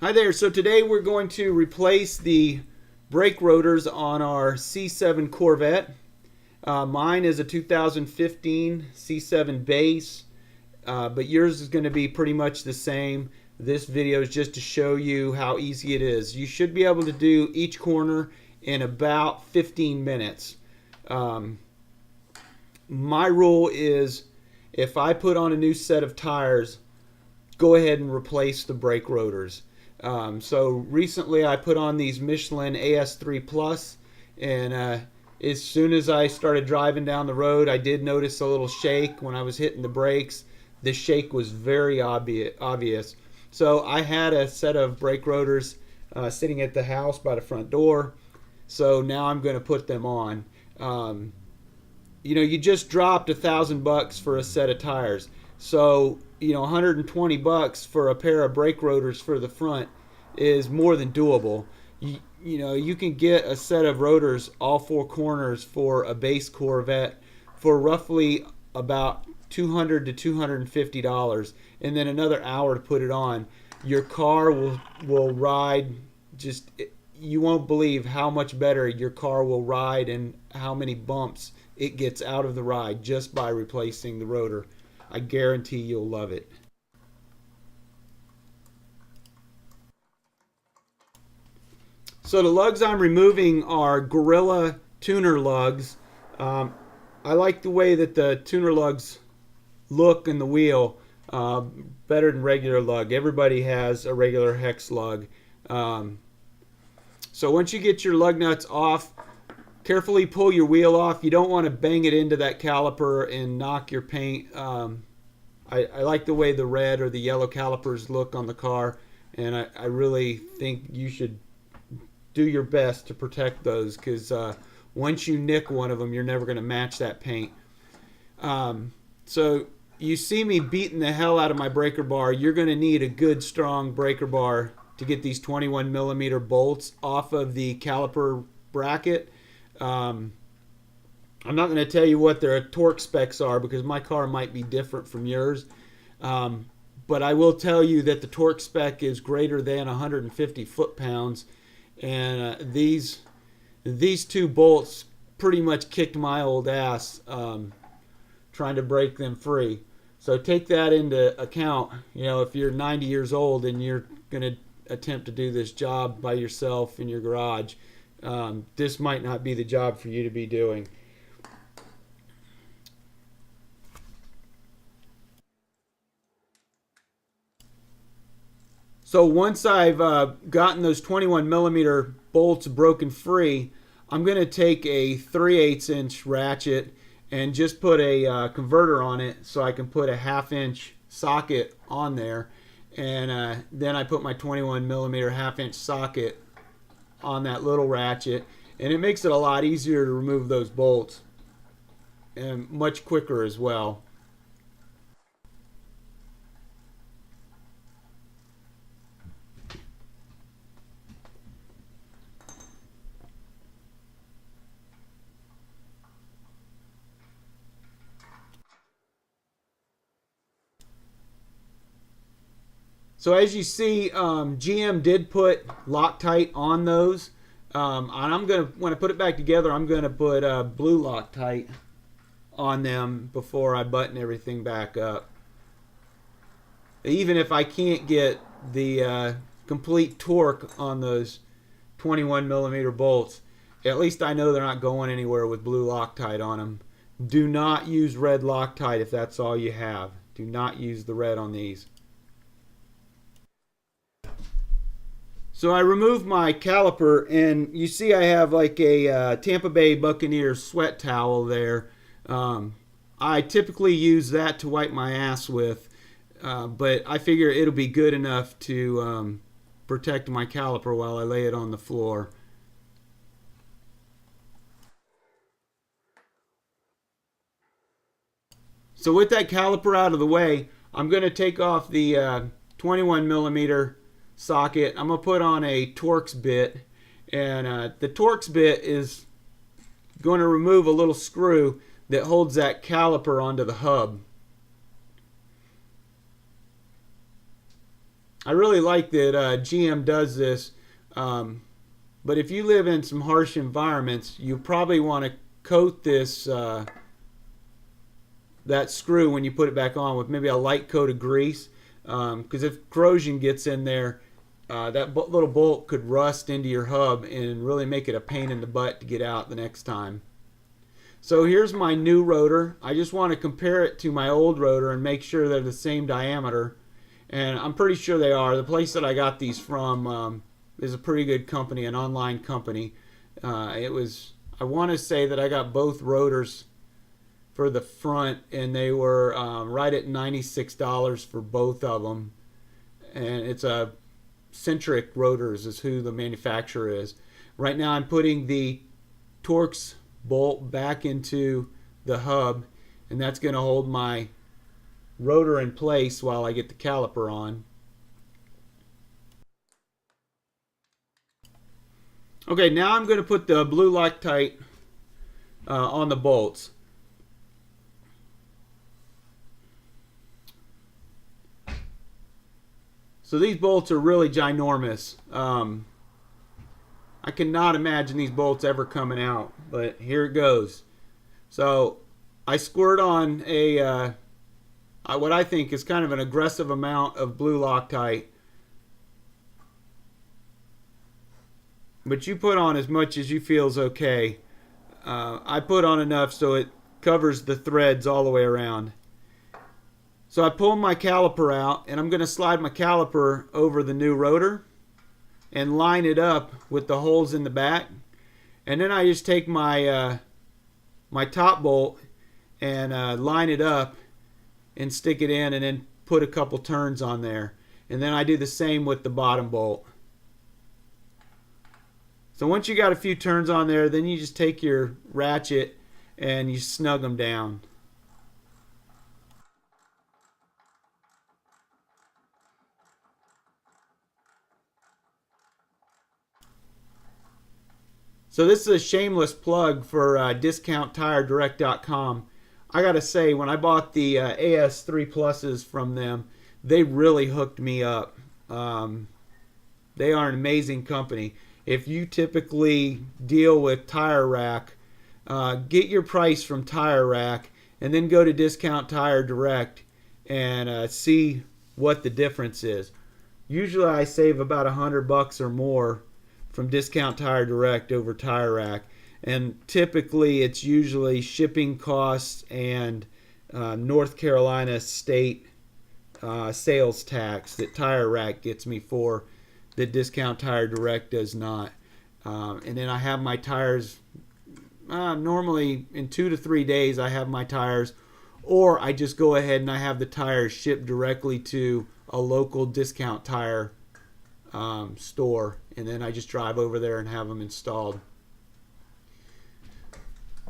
Hi there. So today we're going to replace the brake rotors on our C7 Corvette. Mine is a 2015 C7 base, but yours is going to be pretty much the same. This video is just to show you how easy it is. You should be able to do each corner in about 15 minutes. My rule is if I put on a new set of tires, go ahead and replace the brake rotors. So recently I put on these Michelin AS3 Plus, and as soon as I started driving down the road, I did notice a little shake when I was hitting the brakes. The shake was very obvious. So I had a set of brake rotors sitting at the house by the front door. So now I'm going to put them on. You know, you just dropped $1,000 for a set of tires. So, you know, $120 for a pair of brake rotors for the front is more than doable. You know, you can get a set of rotors all four corners for a base Corvette for roughly about $200 to $250, and then another hour to put it on. Your car will ride just, you won't believe how much better your car will ride and how many bumps it gets out of the ride just by replacing the rotor. I guarantee you'll love it. So the lugs I'm removing are Gorilla tuner lugs. I like the way that the tuner lugs look in the wheel, better than regular lug. Everybody has a regular hex lug. So once you get your lug nuts off, carefully pull your wheel off. You don't want to bang it into that caliper and knock your paint. I like the way the red or the yellow calipers look on the car, and I really think you should do your best to protect those, because once you nick one of them, you're never going to match that paint. So you see me beating the hell out of my breaker bar. You're going to need a good strong breaker bar to get these 21mm bolts off of the caliper bracket. I'm not going to tell you what their torque specs are because my car might be different from yours. But I will tell you that the torque spec is greater than 150 foot-pounds. And these two bolts pretty much kicked my old ass trying to break them free. So take that into account. You know, if you're 90 years old and you're going to attempt to do this job by yourself in your garage, this might not be the job for you to be doing. So once I've gotten those 21mm bolts broken free, I'm going to take a 3/8 inch ratchet and just put a converter on it so I can put a 1/2 inch socket on there. And then I put my 21mm 1/2 inch socket on that little ratchet, and it makes it a lot easier to remove those bolts and much quicker as well. So as you see, GM did put Loctite on those. And I'm gonna, when I put it back together, I'm gonna put blue Loctite on them before I button everything back up. Even if I can't get the complete torque on those 21mm bolts, at least I know they're not going anywhere with blue Loctite on them. Do not use red Loctite if that's all you have. Do not use the red on these. So I removed my caliper, and you see I have like a Tampa Bay Buccaneers sweat towel there. I typically use that to wipe my ass with, but I figure it'll be good enough to protect my caliper while I lay it on the floor. So with that caliper out of the way, I'm going to take off the 21mm socket. I'm going to put on a torx bit, and the torx bit is going to remove a little screw that holds that caliper onto the hub. I really like that GM does this. But if you live in some harsh environments, you probably want to coat this that screw when you put it back on with maybe a light coat of grease, because if corrosion gets in there, that little bolt could rust into your hub and really make it a pain in the butt to get out the next time. So here's my new rotor. I just want to compare it to my old rotor and make sure they're the same diameter, and I'm pretty sure they are. The place that I got these from is a pretty good company, an online company. I want to say that I got both rotors for the front, and they were right at $96 for both of them. And it's a Centric Rotors is who the manufacturer is. Right now I'm putting the torx bolt back into the hub, and that's going to hold my rotor in place while I get the caliper on. Okay, now I'm going to put the blue Loctite on the bolts. So these bolts are really ginormous. I cannot imagine these bolts ever coming out, but here it goes. So I squirt on a what I think is kind of an aggressive amount of blue Loctite. But you put on as much as you feel is okay. I put on enough so it covers the threads all the way around. So I pull my caliper out, and I'm going to slide my caliper over the new rotor and line it up with the holes in the back. And then I just take my my top bolt and line it up and stick it in, and then put a couple turns on there. And then I do the same with the bottom bolt. So once you got a few turns on there, then you just take your ratchet and you snug them down. So this is a shameless plug for discounttiredirect.com. I gotta say, when I bought the AS3 Pluses from them, they really hooked me up. They are an amazing company. If you typically deal with Tire Rack, get your price from Tire Rack and then go to Discount Tire Direct and see what the difference is. Usually I save about $100 or more from Discount Tire Direct over Tire Rack, and typically it's usually shipping costs and North Carolina state sales tax that Tire Rack gets me for, that Discount Tire Direct does not. And then I have my tires normally in 2 to 3 days. I have my tires, or I just go ahead and I have the tires shipped directly to a local Discount Tire store, and then I just drive over there and have them installed.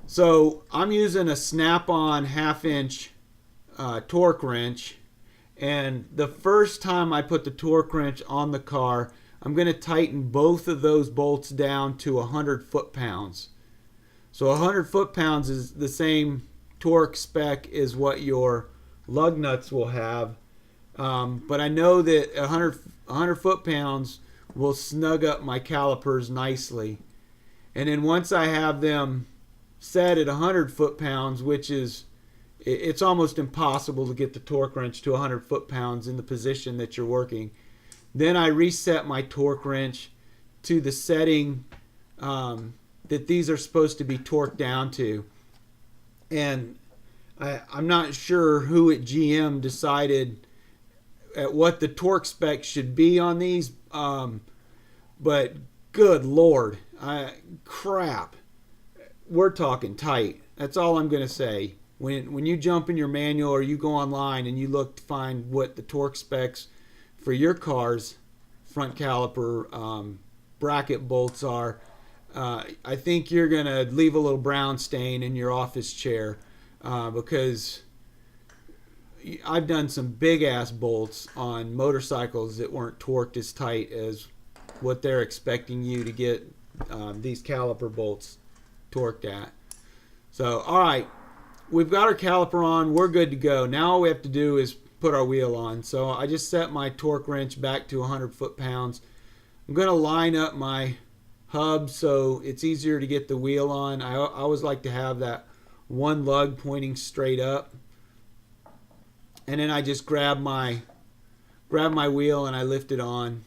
So I'm using a snap-on 1/2-inch torque wrench, and the first time I put the torque wrench on the car, I'm going to tighten both of those bolts down to 100 foot-pounds. So 100 foot-pounds is the same torque spec as what your lug nuts will have, but I know that 100 foot-pounds will snug up my calipers nicely. And then once I have them set at 100 foot-pounds, which is, it's almost impossible to get the torque wrench to 100 foot-pounds in the position that you're working, then I reset my torque wrench to the setting that these are supposed to be torqued down to. And I'm not sure who at GM decided at what the torque spec should be on these, but good Lord, crap, we're talking tight. That's all I'm going to say. When you jump in your manual or you go online and you look to find what the torque specs for your car's front caliper bracket bolts are, I think you're going to leave a little brown stain in your office chair, because I've done some big ass bolts on motorcycles that weren't torqued as tight as what they're expecting you to get these caliper bolts torqued at. So alright, we've got our caliper on, we're good to go. Now all we have to do is put our wheel on. So I just set my torque wrench back to 100 foot-pounds. I'm going to line up my hub so it's easier to get the wheel on. I always like to have that one lug pointing straight up. And then I just grab my wheel and I lift it on,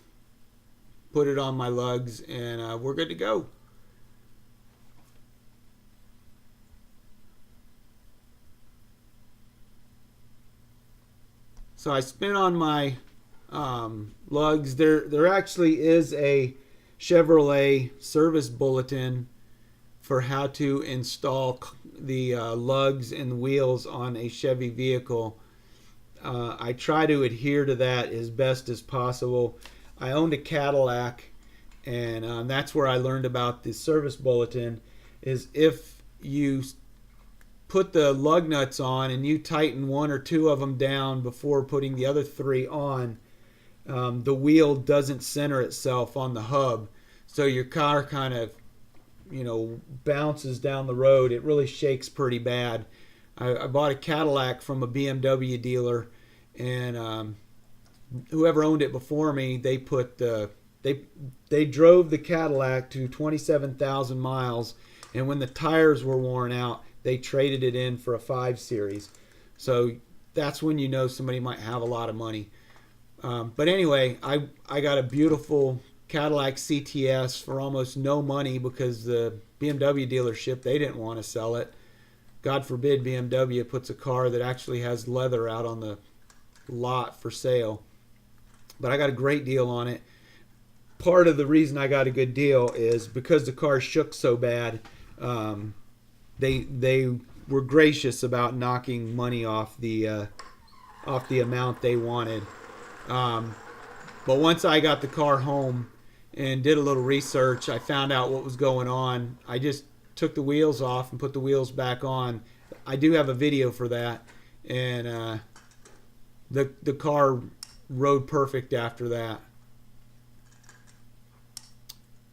put it on my lugs, and we're good to go. So I spin on my lugs. There actually is a Chevrolet service bulletin for how to install the lugs and wheels on a Chevy vehicle. I try to adhere to that as best as possible. I owned a Cadillac, and that's where I learned about the service bulletin. Is if you put the lug nuts on and you tighten one or two of them down before putting the other three on, the wheel doesn't center itself on the hub, so your car kind of, bounces down the road. It really shakes pretty bad. I bought a Cadillac from a BMW dealer, and whoever owned it before me, they drove the Cadillac to 27,000 miles, and when the tires were worn out, they traded it in for a 5 Series. So that's when you know somebody might have a lot of money. But anyway, I got a beautiful Cadillac CTS for almost no money because the BMW dealership, they didn't want to sell it. God forbid BMW puts a car that actually has leather out on the lot for sale. But I got a great deal on it. Part of the reason I got a good deal is because the car shook so bad. They were gracious about knocking money off the amount they wanted. But once I got the car home and did a little research, I found out what was going on. I just took the wheels off and put the wheels back on. I do have a video for that, and the car rode perfect after that.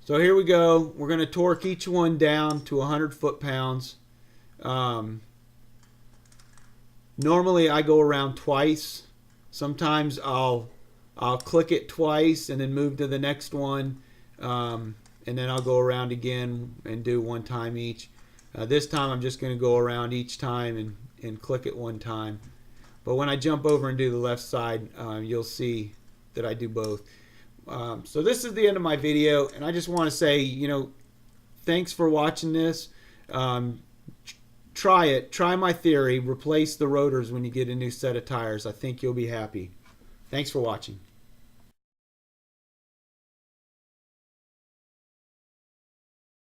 So here we go. We're going to torque each one down to 100 foot-pounds. Normally I go around twice. Sometimes I'll click it twice and then move to the next one, and then I'll go around again and do one time each. This time I'm just going to go around each time and click it one time. But when I jump over and do the left side, you'll see that I do both. So this is the end of my video, and I just want to say, thanks for watching this. Try it. Try my theory. Replace the rotors when you get a new set of tires. I think you'll be happy. Thanks for watching.